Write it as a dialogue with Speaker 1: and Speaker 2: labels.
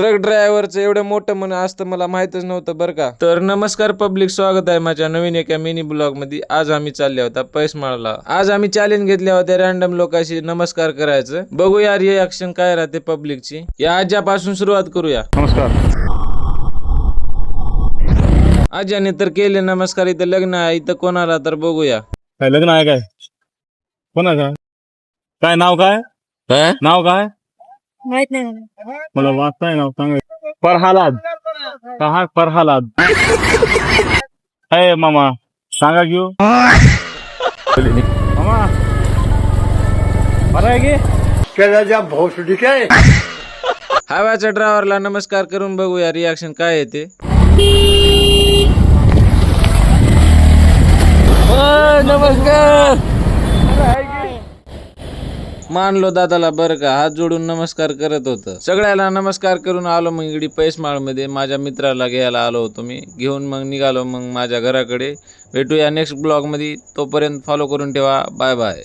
Speaker 1: Truck ड्रायव्हरचं एवढं मोठं मन असतं मला माहितच नव्हतं बरं का. तर नमस्कार पब्लिक, स्वागत आहे माझ्या नवीन एका मिनी ब्लॉग मध्ये. आज आम्ही चालले होता पैसमाळला. आज आम्ही चॅलेंज घेतल्या होत्या रॅन्डम लोकांशी नमस्कार करायचं. बघूया रिएक्शन काय राहते पब्लिकची. या आज्यापासून सुरुवात करूया.
Speaker 2: नमस्कार.
Speaker 1: आज्याने तर केले नमस्कार. इथं लग्न आहे, इथं कोणाला तर बघूया.
Speaker 2: काय लग्न आहे काय? कोणाचं? काय नाव काय? नाव काय?
Speaker 3: माहित नाही मला.
Speaker 2: मला वाचताय नाव सांग. फरहालाद. कहा फरहालाद? अय मामा सांगा घेऊ. मामा बरं आहे की?
Speaker 1: हव्याच्या ड्रायव्हरला नमस्कार करून बघूया रिएक्शन काय येते.
Speaker 2: नमस्कार.
Speaker 1: मानलो दादाला बरं का, हात जोडून नमस्कार करत होतं. सगळ्याला नमस्कार करून आलो मग इकडे पैसमाळ मध्ये. माझ्या मित्राला घ्यायला आलो होतो मी. घेऊन मग निघालो मग माझ्या घराकडे. भेटूया नेक्स्ट ब्लॉग मध्ये. तोपर्यंत फॉलो करून ठेवा. Bye bye.